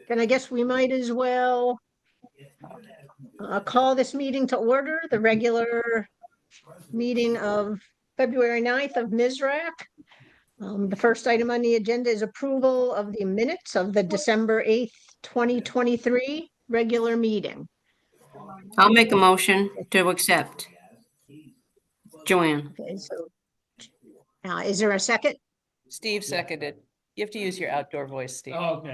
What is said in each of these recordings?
Then I guess we might as well call this meeting to order, the regular meeting of February 9th of MSRAC. The first item on the agenda is approval of the minutes of the December 8th, 2023 regular meeting. I'll make a motion to accept. Joanne. Okay, so is there a second? Steve seconded. You have to use your outdoor voice, Steve. Oh,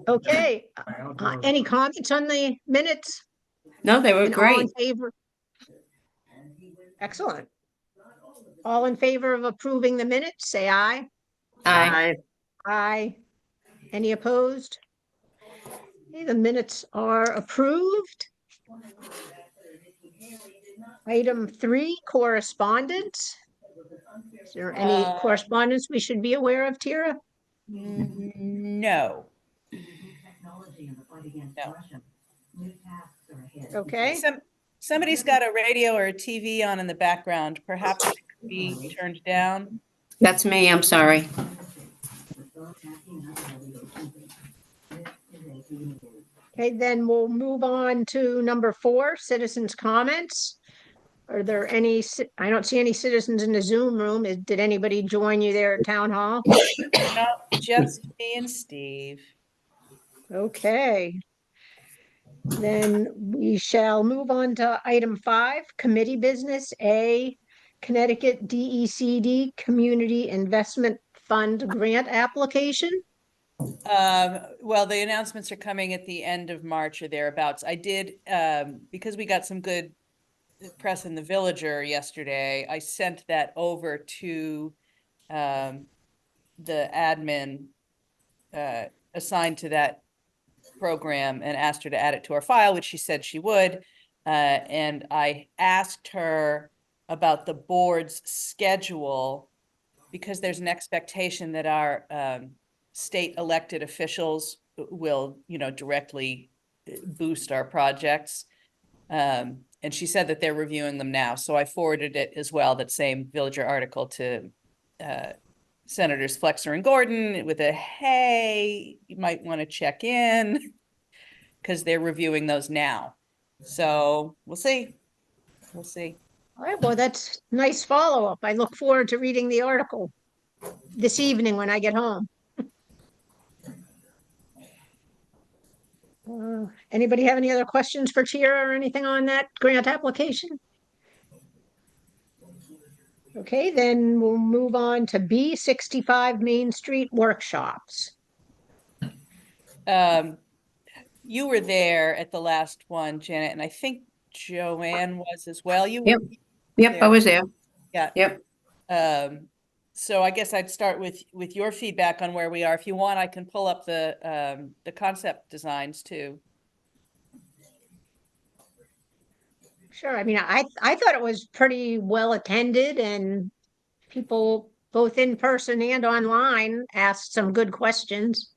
okay. Okay, any comments on the minutes? No, they were And all in great. favor? Excellent. All in favor of approving the minutes, say aye. Aye. Aye. Any opposed? Okay, the minutes are approved. Item 3, correspondence. Is there any correspondence we should be aware of, Tira? No. Okay, Somebody's got a radio or a TV on in the background. Perhaps it could be turned down. That's me. I'm sorry. okay, then we'll move on to number 4, citizens' comments. Are there any, I don't see any citizens in the Zoom room. Did anybody join you there at Town Hall? No, just me and Steve. Okay. Then we shall move on to item 5, committee business. A, Connecticut DECD Community Investment Fund grant application. Well, the announcements are coming at the end of March or thereadabouts. I did, because we got some good press in the Villager yesterday, I sent that over to the admin assigned to that program and asked her to add it to our file, which she said she would. And I asked her about the board's schedule because there's an expectation that our state elected officials will, directly boost our projects. And she said that they're reviewing them now. So I forwarded it as well, that same Villager article, to Senators Flexer and Gordon with a, hey, you might want to check in because they're reviewing those now. So we'll see. We'll see. All right, well, that's nice follow-up. I look forward to reading the article this evening when I get home. Anybody have any other questions for Tira or anything on that grant application? Okay, then we'll move on to B, 65 Main Street workshops. You were there at the last one, Janet, and I think Joanne was as well. You Yep. were Yep, there. I was there. Yeah. Yep. So I guess I'd start with your feedback on where we are. If you want, I can pull up the concept designs too. Sure, I mean, I thought it was pretty well attended, and people both in person and online asked some good questions.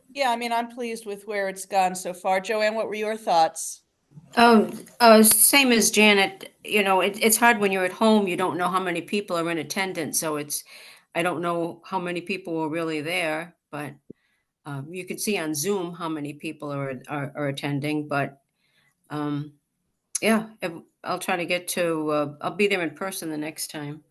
Yeah, I mean, I'm pleased with where it's gone so far. Joanne, what were your thoughts? Same as Janet, it's hard when you're at home, you don't know how many people are in attendance, so I don't know how many people were really there, but you could see on Zoom how many people are attending, but yeah, I'll try to get to, I'll be there in person the next time.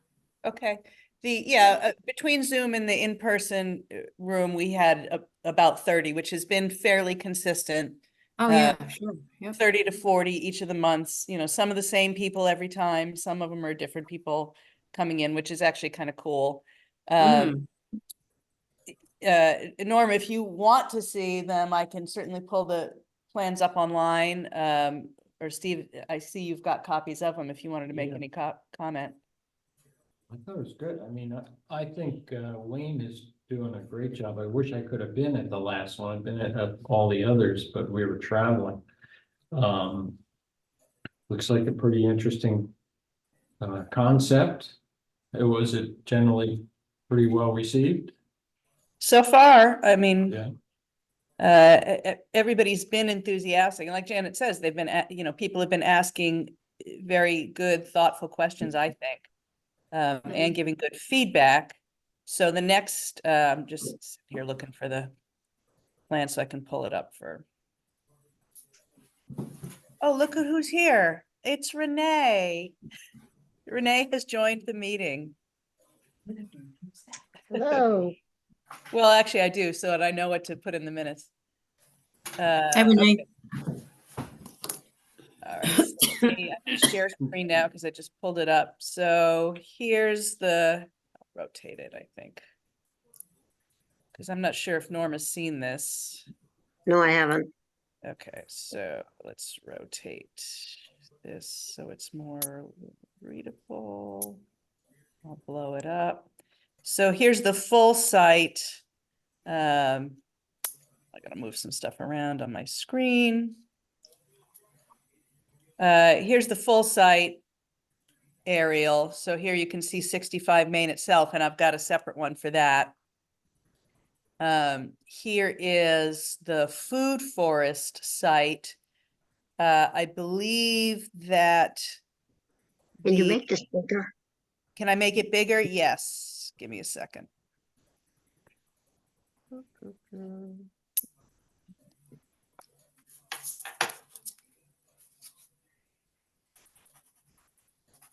Okay. Between Zoom and the in-person room, we had about 30, which has been fairly consistent. Oh, yeah, sure. Yep. 30 to 40 each of the months, some of the same people every time. Some of them are different people coming in, which is actually kind of cool. Norm, if you want to see them, I can certainly pull the plans up online. Or Steve, I see you've got copies of them if you wanted to make any comment. I thought it was good. I mean, I think Wayne is doing a great job. I wish I could have been at the last one. I've been at all the others, but we were traveling. Looks like a pretty interesting concept. Was it generally pretty well received? So far, I mean, Everybody's been enthusiastic. And like Janet says, they've been, people have been asking very good, thoughtful questions, I think, and giving good feedback. So the next, just here looking for the plan so I can pull it up for. Oh, look at who's here. It's Renee. Renee has joined the meeting. Hello. Well, actually I do, so that I know what to put in the minutes. Hi, Renee. Okay. All right, so let me share screen now because I just pulled it up. So here's the, I'll rotate it, I think. Because I'm not sure if Norma's seen this. No, I haven't. Okay, so let's rotate this so it's more readable. I'll blow it up. So here's the full site. I gotta move some stuff around on my screen. Here's the full site aerial. So here you can see 65 Main itself, and I've got a separate one for that. Here is the food forest site. I believe that. Can you the- make this bigger? Can I make it bigger? Yes. Give me a second.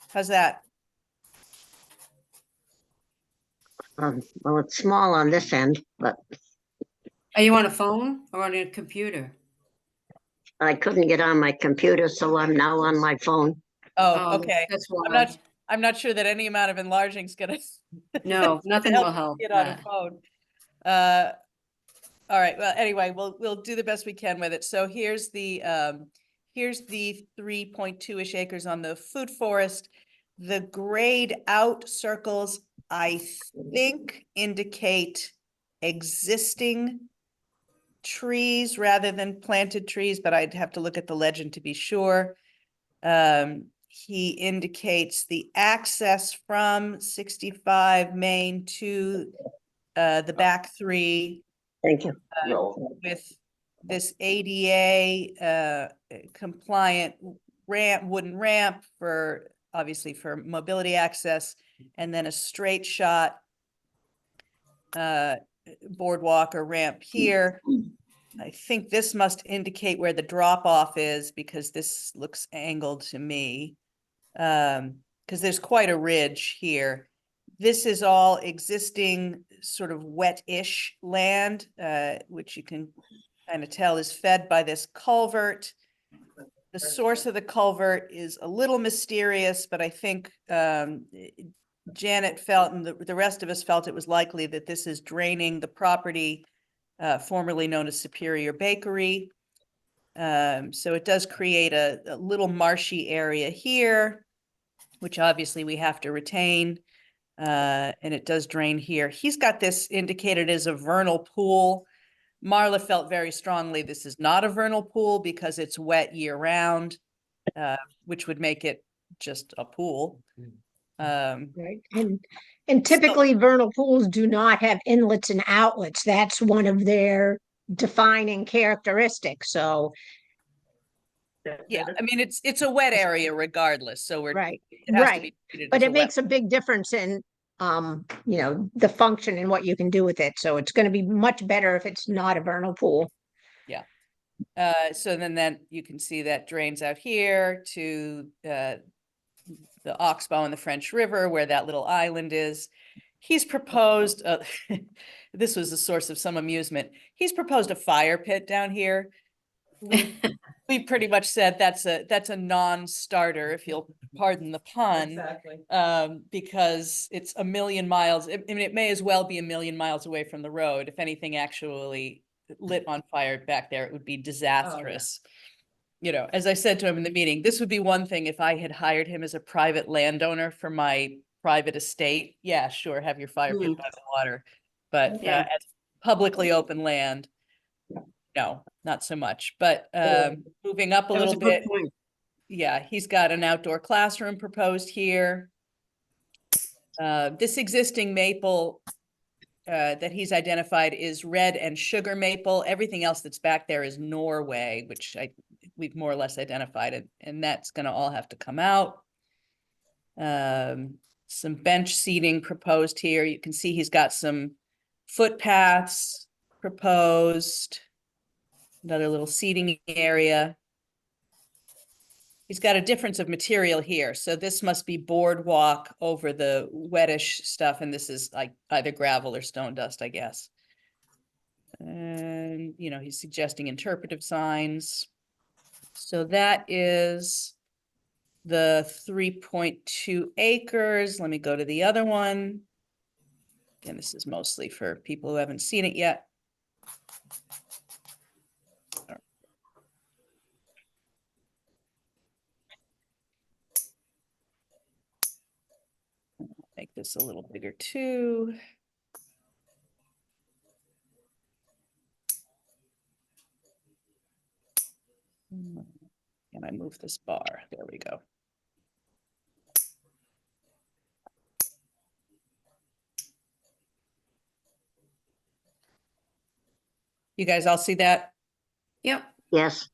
How's that? Well, it's small on this end, but Are you on a phone or on a computer? I couldn't get on my computer, so I'm now on my phone. Oh, okay. That's I'm why. not sure that any amount of enlarging is gonna No, nothing will help get on a that. phone. All right, well, anyway, we'll do the best we can with it. So here's the 3.2-ish acres on the food forest. The grayed out circles, I think, indicate existing trees rather than planted trees, but I'd have to look at the legend to be sure. He indicates the access from 65 Main to the back three Thank you. with this ADA compliant wooden ramp for, obviously for mobility access, and then a straight shot boardwalk or ramp here. I think this must indicate where the drop off is because this looks angled to me. Because there's quite a ridge here. This is all existing sort of wet-ish land, which you can kind of tell is fed by this culvert. The source of the culvert is a little mysterious, but I think Janet felt and the rest of us felt it was likely that this is draining the property formerly known as Superior Bakery. So it does create a little marshy area here, which obviously we have to retain. And it does drain here. He's got this indicated as a vernal pool. Marla felt very strongly this is not a vernal pool because it's wet year round, which would make it just a pool. Right. And typically vernal pools do not have inlets and outlets. That's one of their defining characteristics. So, Yeah, I mean, it's a wet area regardless, so right, it has to right. be treated But as a it wet. makes a big difference in, the function and what you can do with it. So it's going to be much better if it's not a vernal pool. Yeah. So then you can see that drains out here to the Oxbow and the French River where that little island is. He's proposed, this was a source of some amusement. He's proposed a fire pit down here. We pretty much said that's a non-starter, if you'll pardon the pun. Exactly. Because it's a million miles. I mean, it may as well be a million miles away from the road. If anything actually lit on fire back there, it would be disastrous. You know, as I said to him in the meeting, this would be one thing if I had hired him as a private landowner for my private estate. Yeah, sure, have your fire pit by the water. But Yeah. as publicly open land, no, not so much. But moving up a That was little a good bit, point. yeah, he's got an outdoor classroom proposed here. This existing maple that he's identified is red and sugar maple. Everything else that's back there is Norway, which we've more or less identified it, and that's gonna all have to come out. Some bench seating proposed here. You can see he's got some footpaths proposed. Another little seating area. He's got a difference of material here. So this must be boardwalk over the wettish stuff. And this is like either gravel or stone dust, I guess. And, you know, he's suggesting interpretive signs. So that is the 3.2 acres. Let me go to the other one. Again, this is mostly for people who haven't seen it yet. Make this a little bigger too. Can I move this bar? There we go. You guys all see that? Yep. Yes,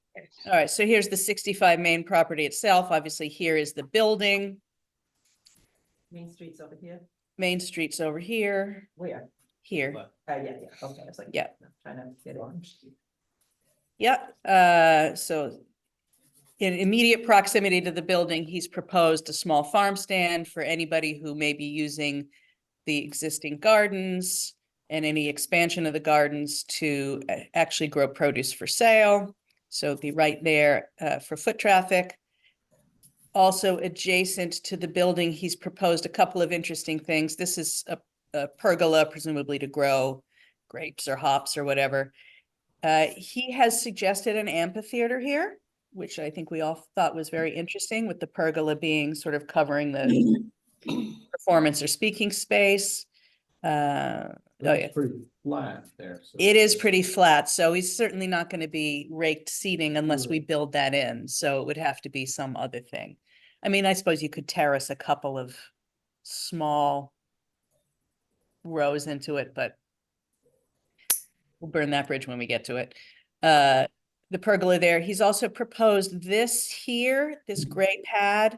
All right, so here's the 65 main property itself. Obviously, here is the building. Main Street's over here. Main Street's over here, Where? here. Yeah, yeah, okay, I was like. Yeah. Trying to get on. Yeah, so in immediate proximity to the building, he's proposed a small farm stand for anybody who may be using the existing gardens and any expansion of the gardens to actually grow produce for sale. So it'd be right there for foot traffic. Also adjacent to the building, he's proposed a couple of interesting things. This is a pergola, presumably to grow grapes or hops or whatever. He has suggested an amphitheater here, which I think we all thought was very interesting, with the pergola being sort of covering the performance or speaking space. Oh yeah, That's pretty flat there. So it is pretty flat, so he's certainly not going to be raked seating unless we build that in. So it would have to be some other thing. I mean, I suppose you could terrace a couple of small rows into it, but we'll burn that bridge when we get to it. The pergola there. He's also proposed this here, this gray pad.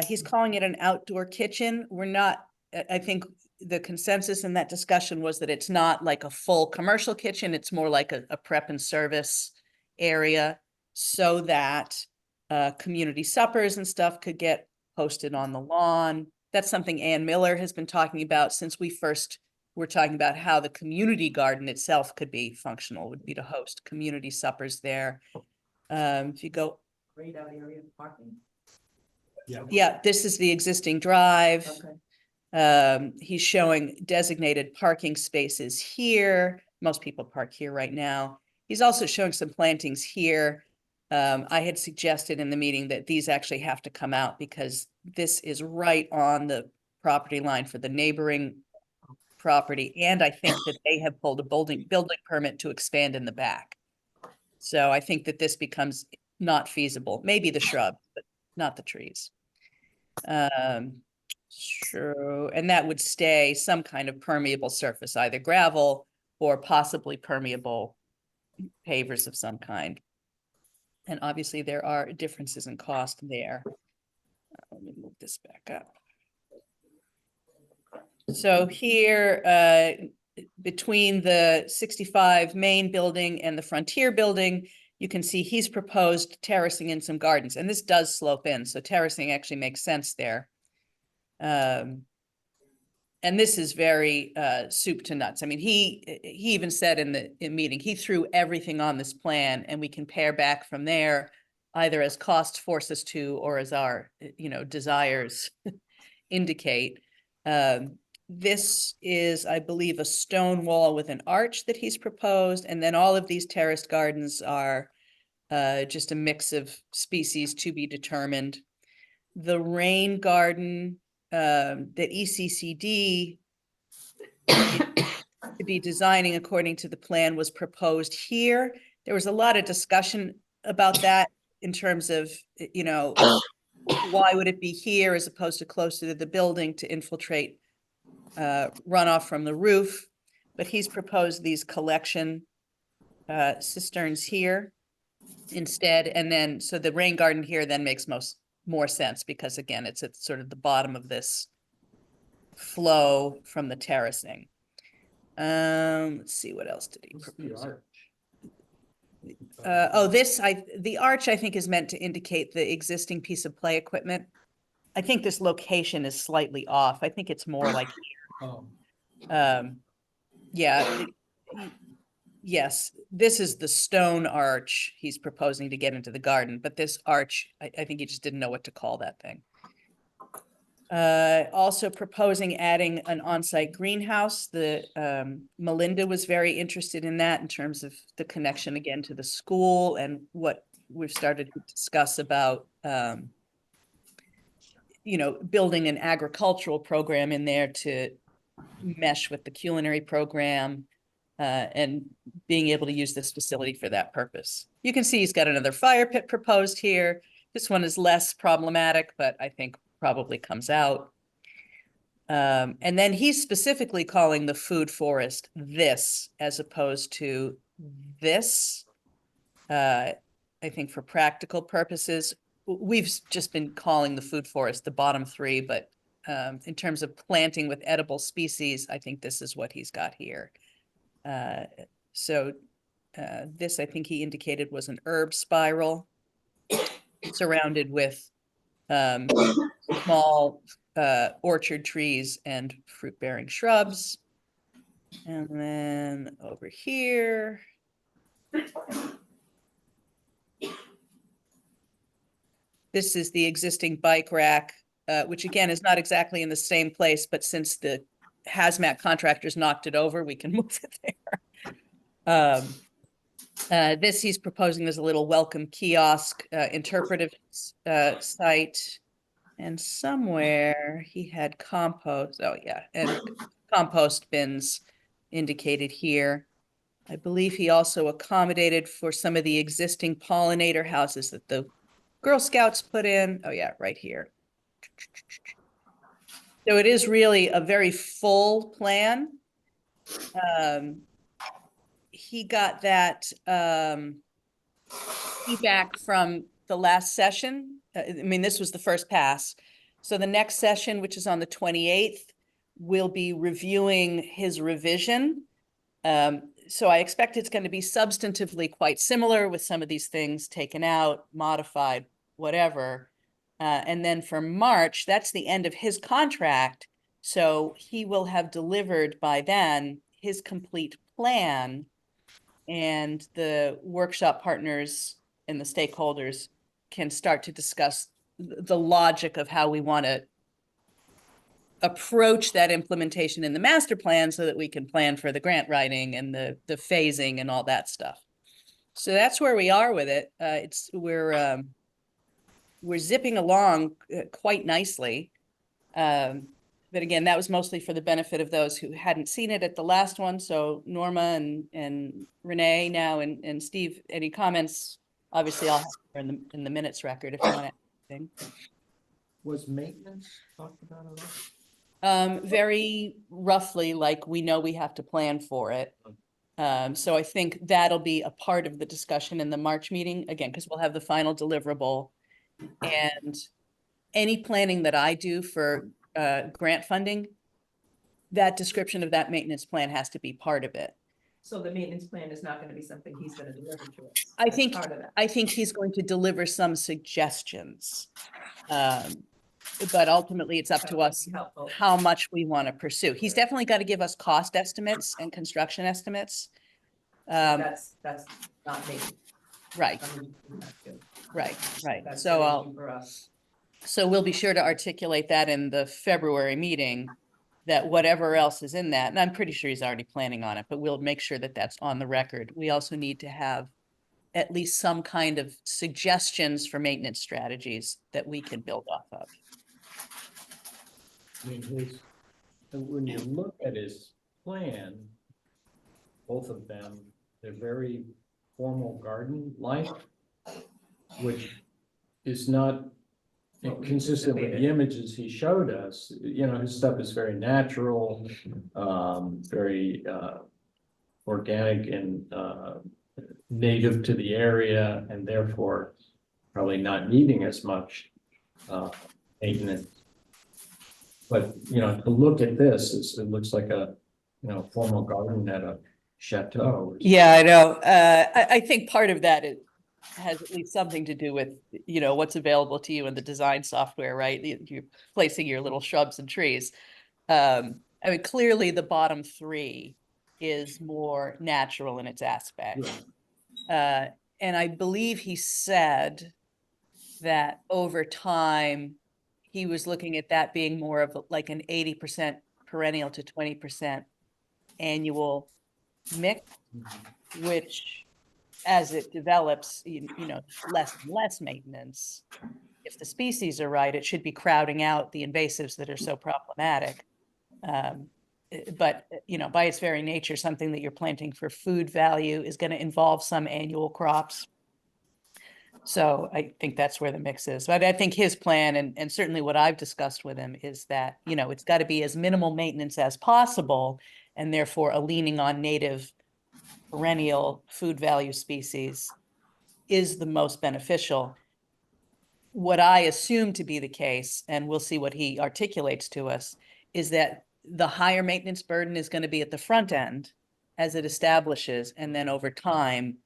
He's calling it an outdoor kitchen. We're not, I think the consensus in that discussion was that it's not like a full commercial kitchen. It's more like a prep and service area so that community suppers and stuff could get hosted on the lawn. That's something Ann Miller has been talking about since we first were talking about how the community garden itself could be functional, would be to host community suppers there. If you go, Grayed out area of parking. yeah, this is the existing drive. Okay. He's showing designated parking spaces here. Most people park here right now. He's also showing some plantings here. I had suggested in the meeting that these actually have to come out because this is right on the property line for the neighboring property. And I think that they have pulled a building permit to expand in the back. So I think that this becomes not feasible. Maybe the shrub, but not the trees. Sure, and that would stay some kind of permeable surface, either gravel or possibly permeable pavers of some kind. And obviously there are differences in cost there. Let me move this back up. So here, between the 65 main building and the Frontier building, you can see he's proposed terracing in some gardens, and this does slope in, so terracing actually makes sense there. And this is very soup to nuts. I mean, he even said in the meeting, he threw everything on this plan and we can pare back from there, either as cost force us to or as our, desires indicate. This is, I believe, a stone wall with an arch that he's proposed. And then all of these terraced gardens are just a mix of species to be determined. The rain garden that ECCD to be designing according to the plan was proposed here. There was a lot of discussion about that in terms of, why would it be here as opposed to closer to the building to infiltrate runoff from the roof. but he's proposed these collection cisterns here instead. And then, so the rain garden here then makes more sense because again, it's at sort of the bottom of this flow from the terracing. Let's see, what else did he What's the propose? arch? The arch I think is meant to indicate the existing piece of play equipment. I think this location is slightly off. I think it's more like, Oh, yeah. Yes, this is the stone arch he's proposing to get into the garden, but this arch, I think he just didn't know what to call that thing. Also proposing adding an on-site greenhouse. Melinda was very interested in that in terms of the connection again to the school and what we've started to discuss about, building an agricultural program in there to mesh with the culinary program, and being able to use this facility for that purpose. You can see he's got another fire pit proposed here. This one is less problematic, but I think probably comes out. And then he's specifically calling the food forest this as opposed to this. I think for practical purposes, we've just been calling the food forest the bottom three, but in terms of planting with edible species, I think this is what he's got here. This, I think he indicated, was an herb spiral surrounded with small orchard trees and fruit-bearing shrubs. And then over here, this is the existing bike rack, which again is not exactly in the same place, but since the hazmat contractors knocked it over, we can move it there. This he's proposing as a little welcome kiosk, interpretive site. And somewhere he had compost. Oh yeah, and compost bins indicated here. I believe he also accommodated for some of the existing pollinator houses that the Girl Scouts put in. Oh yeah, right here. So it is really a very full plan. He got that feedback from the last session. I mean, this was the first pass. So the next session, which is on the 28th, we'll be reviewing his revision. So I expect it's going to be substantively quite similar with some of these things taken out, modified, whatever. And then for March, that's the end of his contract. So he will have delivered by then his complete plan, and the workshop partners and the stakeholders can start to discuss the logic of how we want to approach that implementation in the master plan so that we can plan for the grant writing and the phasing and all that stuff. So that's where we are with it. We're zipping along quite nicely. But again, that was mostly for the benefit of those who hadn't seen it at the last one. So Norma and Renee now and Steve, any comments? Obviously, I'll have in the minutes record if you want to add anything. was maintenance talked about at all? Very roughly, like we know we have to plan for it. So I think that'll be a part of the discussion in the March meeting, again, because we'll have the final deliverable. And any planning that I do for grant funding, that description of that maintenance plan has to be part of it. So the maintenance plan is not gonna be something he's gonna deliver to us. I as think, part of that. I think he's going to deliver some suggestions. But ultimately, it's up That to would us be helpful. how much we want to pursue. He's definitely got to give us cost estimates and construction estimates. That's not me. Right, Somebody who has to. right. That's So an issue for us. So we'll be sure to articulate that in the February meeting, that whatever else is in that, and I'm pretty sure he's already planning on it, but we'll make sure that that's on the record. We also need to have at least some kind of suggestions for maintenance strategies that we can build off of. I mean, when you look at his plan, both of them, they're very formal garden like, which is not consistent with the images he showed us, you know, his stuff is very natural, very, organic and, native to the area, and therefore probably not needing as much, maintenance. But, you know, to look at this, it looks like a, you know, formal garden at a chateau. Yeah, I know. I think part of that has at least something to do with, you know, what's available to you in the design software, right? You're placing your little shrubs and trees. I mean, clearly the bottom three is more natural in its aspect. And I believe he said that over time, he was looking at that being more of like an 80% perennial to 20% annual mix, which as it develops, you know, less and less maintenance. If the species are right, it should be crowding out the invasives that are so problematic. But, you know, by its very nature, something that you're planting for food value is going to involve some annual crops. So I think that's where the mix is. But I think his plan, and certainly what I've discussed with him, is that, you know, it's got to be as minimal maintenance as possible, and therefore a leaning on native perennial food value species is the most beneficial. What I assume to be the case, and we'll see what he articulates to us, is that the higher maintenance burden is going to be at the front end as it establishes, and then over time,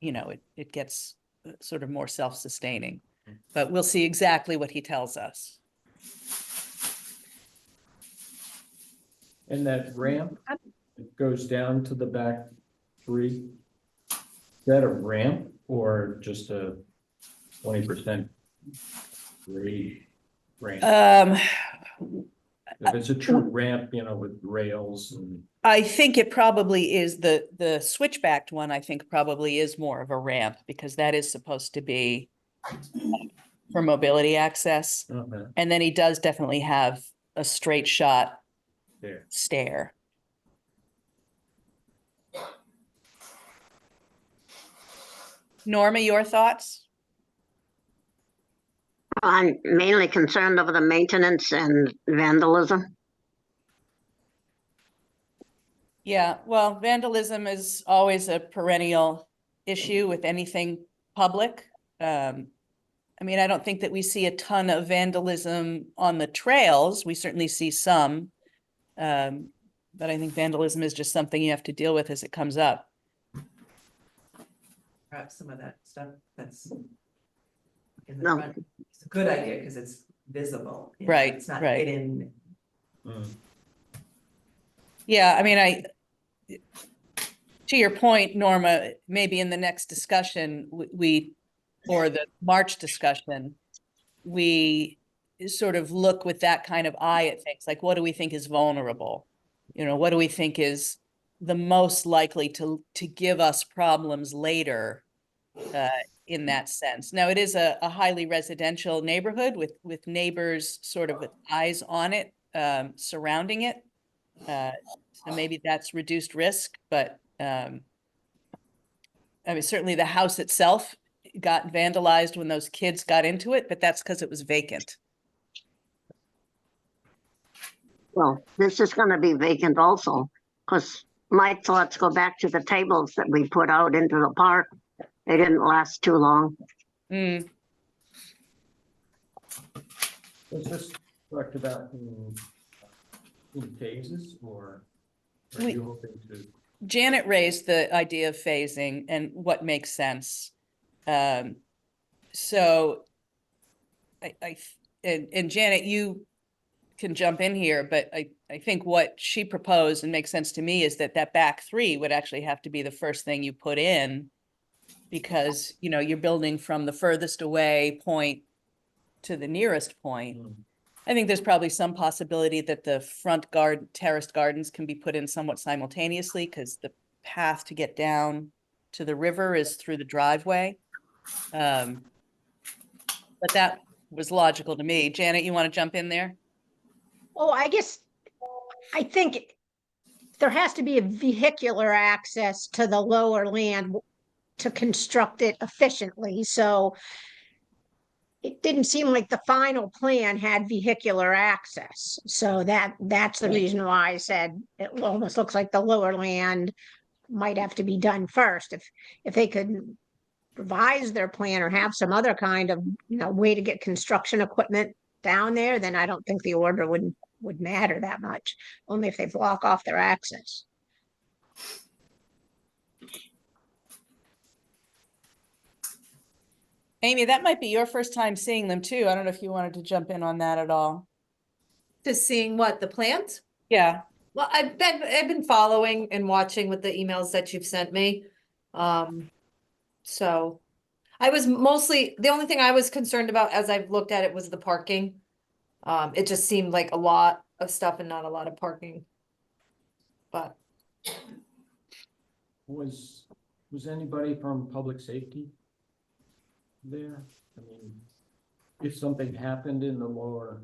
you know, it gets sort of more self-sustaining. But we'll see exactly what he tells us. And that ramp, it goes down to the back three. Is that a ramp or just a 20% grade ramp? If it's a true ramp, you know, with rails and. I think it probably is the switchbacked one, I think probably is more of a ramp, because that is supposed to be for mobility access. Okay, And then he does definitely have a straight shot there. stair. Norma, your thoughts? I'm mainly concerned over the maintenance and vandalism. Yeah, well, vandalism is always a perennial issue with anything public. I mean, I don't think that we see a ton of vandalism on the trails. We certainly see some. But I think vandalism is just something you have to deal with as it comes up. Perhaps some of that stuff that's in the No. front, it's a good idea because it's visible. you know, Right, It's not right. hidden. Yeah, I mean, to your point, Norma, maybe in the next discussion, or the March discussion, we sort of look with that kind of eye at things, like what do we think is vulnerable? You know, what do we think is the most likely to give us problems later in that sense? Now, it is a highly residential neighborhood with neighbors sort of with eyes on it, surrounding it. So maybe that's reduced risk, but I mean, certainly the house itself got vandalized when those kids got into it, but that's because it was vacant. Well, this is going to be vacant also, because my thoughts go back to the tables that we put out into the park. They didn't last too long. Mm. Was this talked about in phases, or are We- you hoping to? Janet raised the idea of phasing and what makes sense. So and Janet, you can jump in here, but I think what she proposed and makes sense to me is that back three would actually have to be the first thing you put in, because, you know, you're building from the furthest away point to the nearest point. I think there's probably some possibility that the front terraced gardens can be put in somewhat simultaneously, because the path to get down to the river is through the driveway. But that was logical to me. Janet, you want to jump in there? Oh, I think there has to be a vehicular access to the lower land to construct it efficiently. So it didn't seem like the final plan had vehicular access. So that's the reason why I said it almost looks like the lower land might have to be done first. If they could revise their plan or have some other kind of, way to get construction equipment down there, then I don't think the order would matter that much, only if they block off their access. Amy, that might be your first time seeing them too. I don't know if you wanted to jump in on that at all. Just seeing what, the plans? Yeah, Well, I've been following and watching with the emails that you've sent me. So I was mostly, the only thing I was concerned about as I've looked at it was the parking. It just seemed like a lot of stuff and not a lot of parking. But Was anybody from public safety there? I mean, if something happened in the lower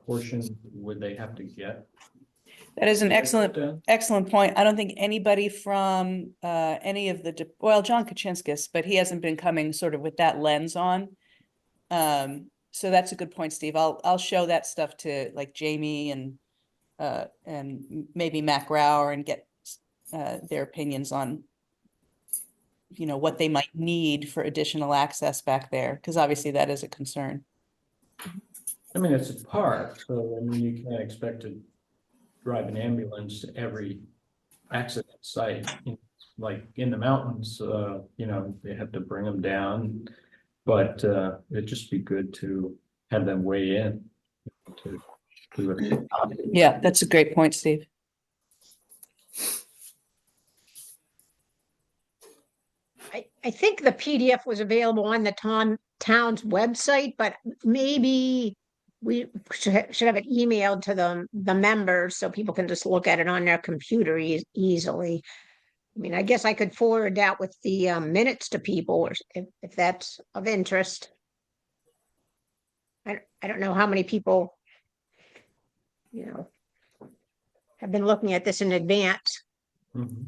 portion, would they have to get? that is an excellent done? excellent point. I don't think anybody from any of the, well, John Kaczynskis, but he hasn't been coming sort of with that lens on. So that's a good point, Steve. I'll show that stuff to like Jamie and maybe Mac Rauer and get their opinions on, what they might need for additional access back there, because obviously that is a concern. I mean, it's a park, so I mean, you can't expect to drive an ambulance to every accident site. Like in the mountains, they have to bring them down. But it'd just be good to have them weigh in to do it. Yeah, that's a great point, Steve. I think the PDF was available on the town's website, but maybe we should have it emailed to the members so people can just look at it on their computer easily. I mean, I guess I could forward that with the minutes to people, or if that's of interest. I don't know how many people, have been looking at this in advance. Mhm.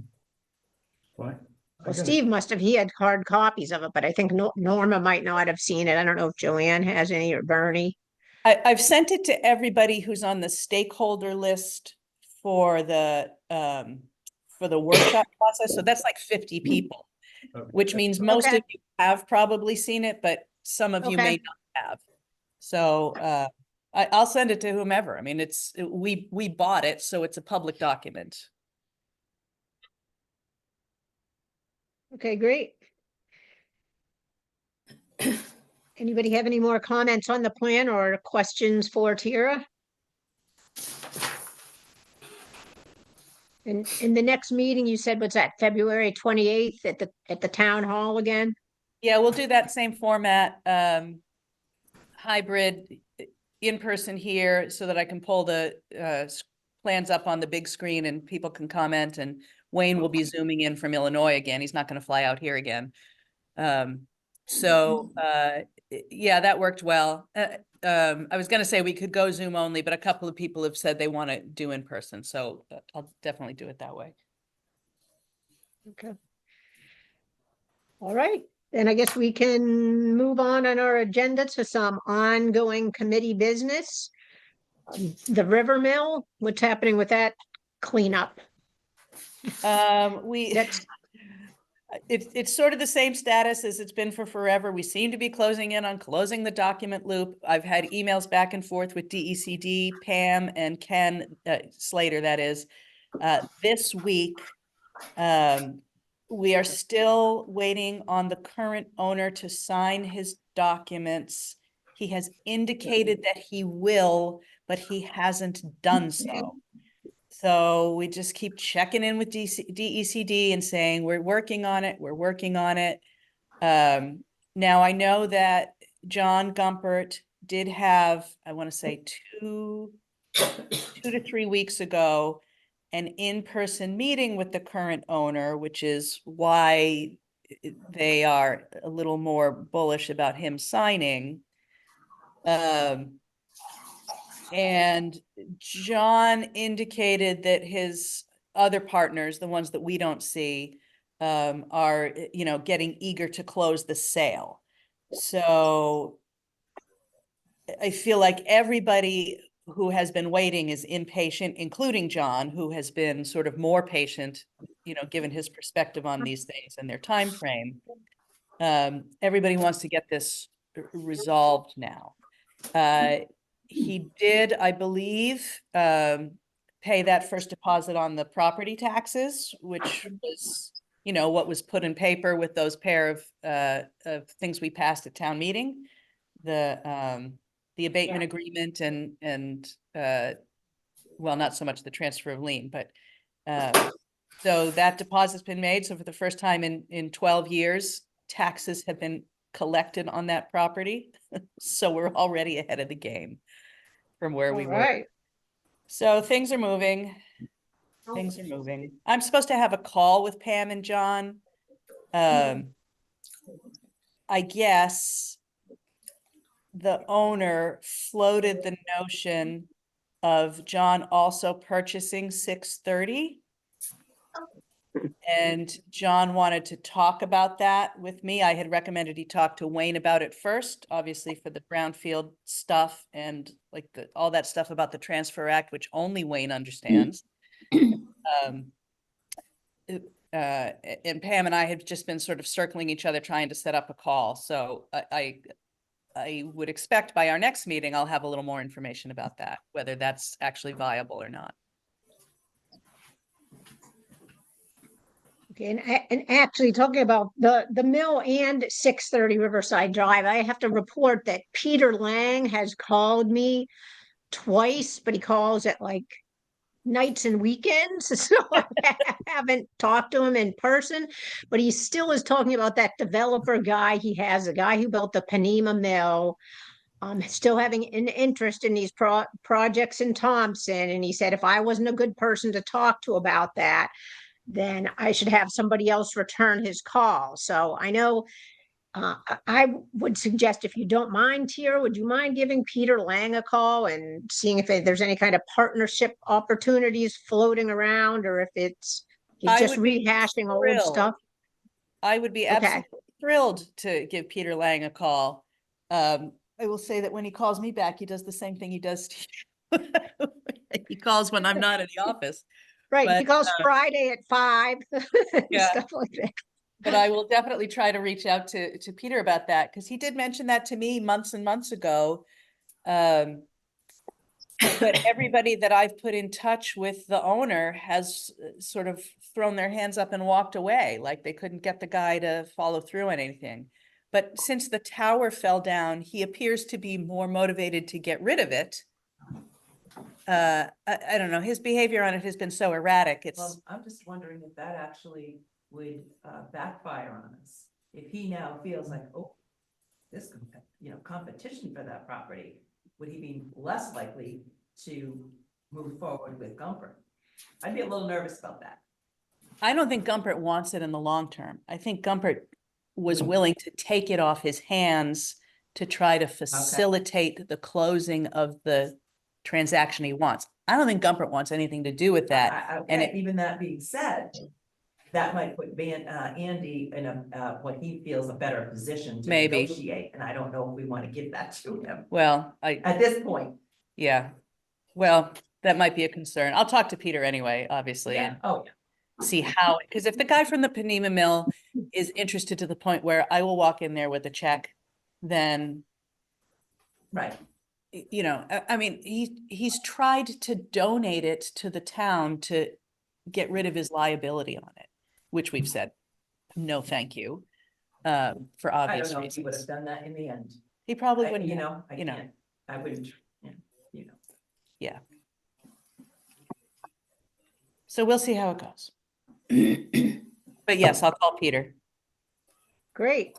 Why? Well, Steve he had hard copies of it, but I think Norma might not have seen it. I don't know if Joanne has any, or Bernie. I've sent it to everybody who's on the stakeholder list for the workshop process. So that's like 50 people, which means most Okay. of you have probably seen it, but some of you may Okay. not have. So I'll send it to whomever. I mean, we bought it, so it's a public document. Okay, great. Anybody have any more comments on the plan or questions for Tira? And in the next meeting, you said, what's that, February 28th at the town hall again? Yeah, we'll do that same format, hybrid, in person here, so that I can pull the plans up on the big screen and people can comment, and Wayne will be zooming in from Illinois again. He's not going to fly out here again. Yeah, that worked well. I was going to say we could go Zoom only, but a couple of people have said they want to do in person, so I'll definitely do it that way. Okay. All right, then I guess we can move on our agenda to some ongoing committee business. The River Mill, what's happening with that cleanup? That's It's sort of the same status as it's been for forever. We seem to be closing in on closing the document loop. I've had emails back and forth with DECD, Pam and Ken Slater, that is, this week. We are still waiting on the current owner to sign his documents. He has indicated that he will, but he hasn't done so. So we just keep checking in with DECD and saying, we're working on it, we're working on it. Now I know that John Gumpert did have, I want to say 2 to 3 weeks ago, an in-person meeting with the current owner, which is why they are a little more bullish about him signing. And John indicated that his other partners, the ones that we don't see, are, getting eager to close the sale. So I feel like everybody who has been waiting is impatient, including John, who has been sort of more patient, given his perspective on these things and their time frame. Everybody wants to get this resolved now. He did, I believe, pay that first deposit on the property taxes, which was, what was put in paper with those pair of things we passed at town meeting. The abatement agreement and well, not so much the transfer of lien, but so that deposit's been made. So for the first time in 12 years, taxes have been collected on that property. So we're already ahead of the game from where we All were. right. So things are moving. Things are moving. I'm supposed to have a call with Pam and John. I guess the owner floated the notion of John also purchasing 630. And John wanted to talk about that with me. I had recommended he talk to Wayne about it first, obviously for the brownfield stuff and like all that stuff about the Transfer Act, which only Wayne understands. And Pam and I had just been sort of circling each other, trying to set up a call. So I would expect by our next meeting, I'll have a little more information about that, whether that's actually viable or not. Okay, and actually talking about the mill and 630 Riverside Drive, I have to report that Peter Lang has called me twice, but he calls at like nights and weekends. So I haven't talked to him in person, but he still is talking about that developer guy he has, a guy who built the Panema Mill, still having an interest in these projects in Thompson. And he said, if I wasn't a good person to talk to about that, then I should have somebody else return his call. So I know I would suggest, if you don't mind, Tier, would you mind giving Peter Lang a call and seeing if there's any kind of partnership opportunities floating around, or if he's I just would be rehashing old thrilled. stuff? I would be Okay. absolutely thrilled to give Peter Lang a call. I will say that when he calls me back, he does the same thing he does to you. He calls when I'm not in the office. Right, he But, calls Friday at 5, Yeah. stuff like that. But I will definitely try to reach out to Peter about that, because he did mention that to me months and months ago. But everybody that I've put in touch with the owner has sort of thrown their hands up and walked away, like they couldn't get the guy to follow through on anything. But since the tower fell down, he appears to be more motivated to get rid of it. I don't know, his behavior on it has been so erratic. It's, Well, I'm just wondering if that actually would backfire on us. If he now feels like, oh, this, competition for that property, would he be less likely to move forward with Gumpert? I'd be a little nervous about that. I don't think Gumpert wants it in the long term. I think Gumpert was willing to take it off his hands to try to facilitate the closing of the transaction he wants. I don't think Gumpert wants anything to do with that. And Okay, even that being said, that might put Andy in what he feels a better position to Maybe. negotiate, and I don't know if we want to give that to him Well, at this point. yeah, well, that might be a concern. I'll talk to Peter anyway, obviously, Yeah, and oh, yeah. see how, because if the guy from the Panema Mill is interested to the point where I will walk in there with a check, then, Right. I mean, he's tried to donate it to the town to get rid of his liability on it, which we've said, no, thank you, for I obvious don't know if he would have reasons. done that in the end. He probably I wouldn't, have, I you know. can't, I wouldn't, Yeah. So we'll see how it goes. But yes, I'll call Peter. Great.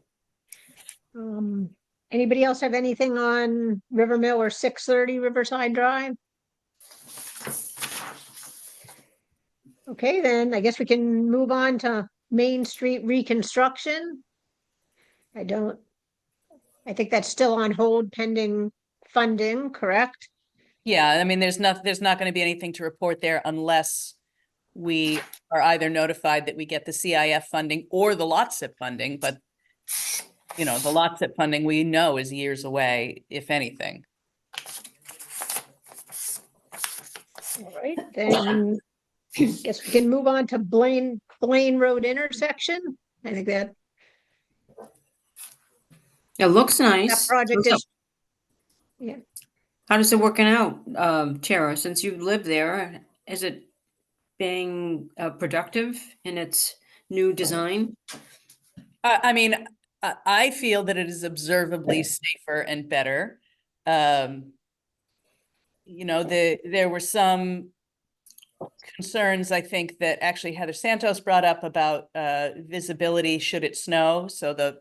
Anybody else have anything on River Mill or 630 Riverside Drive? Okay, then I guess we can move on to Main Street reconstruction. I think that's still on hold pending funding, correct? Yeah, I mean, there's not going to be anything to report there unless we are either notified that we get the CIF funding or the lot SIP funding, but you know, the lot set funding we know is years away, if anything. All right, then guess we can move on to Blaine Road intersection. I think that It looks that nice. project So is, yeah, how does it working out, Tara? Since you live there, is it being productive in its new design? I mean, I feel that it is observably safer and better. You know, there were some concerns, I think, that actually Heather Santos brought up about visibility should it snow. So the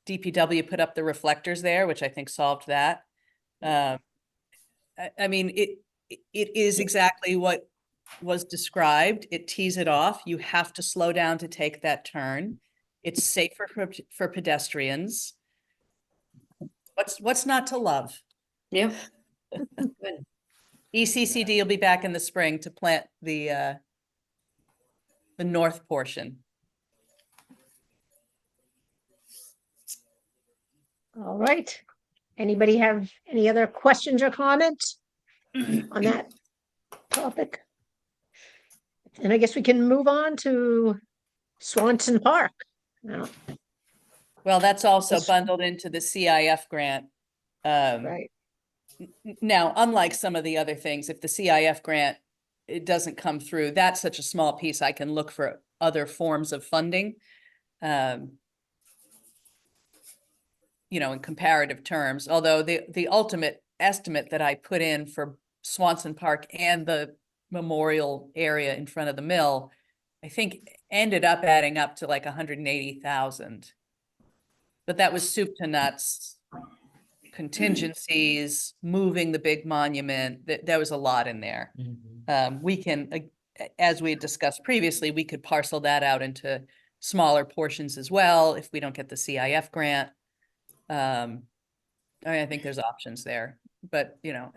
DPW put up the reflectors there, which I think solved that. I mean, it is exactly what was described. It tees it off. You have to slow down to take that turn. It's safer for pedestrians. What's not to love? Yep. Good. ECCD will be back in the spring to plant the north portion. all right. Anybody have any other questions or comments on that topic? And I guess we can move on to Swanson Park. Now, Well, that's also Yes. bundled into the CIF grant. right, Now, unlike some of the other things, if the CIF grant, it doesn't come through, that's such a small piece, I can look for other forms of funding. You know, in comparative terms, although the ultimate estimate that I put in for Swanson Park and the memorial area in front of the mill, I think ended up adding up to like 180,000. But that was soup to nuts, contingencies, moving the big monument, there was a lot in there. We can, as we had discussed previously, we could parcel that out into smaller portions as well if we don't get the CIF grant. I mean, I think there's options there, but you know,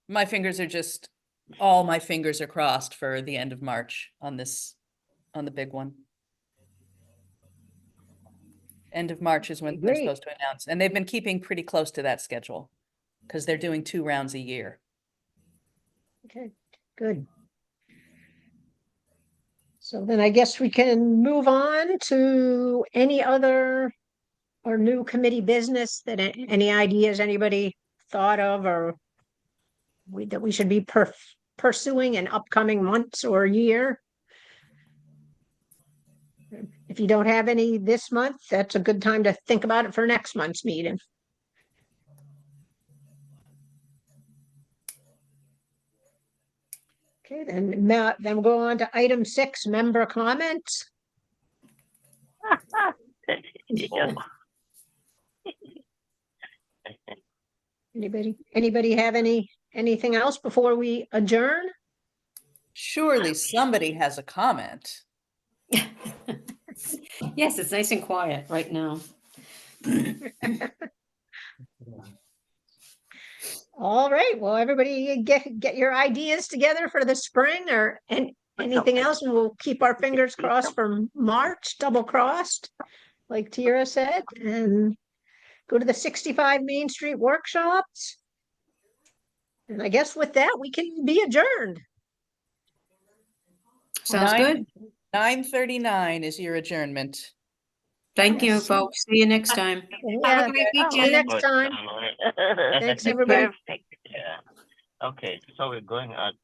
my fingers are just, all my fingers are crossed for the end of March on this, on the big one. End of March is when they're Great. supposed to announce, and they've been keeping pretty close to that schedule because they're doing 2 rounds a year. okay, good. So then I guess we can move on to any other or new committee business that any ideas anybody thought of or that we should be pursuing in upcoming months or year. If you don't have any this month, that's a good time to think about it for next month's meeting. Okay, then we'll go on to item 6, member comments. Anybody have anything else before we adjourn? Surely somebody has a comment. Yes, it's nice and quiet right now. All right, well, everybody get your ideas together for the spring or anything else, and we'll keep our fingers crossed for March, double crossed, like Tira said, and go to the 65 Main Street workshops. And I guess with that, we can be adjourned. Sounds good. 9:39 is your adjournment. Thank you, Yes. folks. See you next time. Yeah, Have a great see you weekend. next time. Thanks, everybody. Yeah. Okay, so we're going at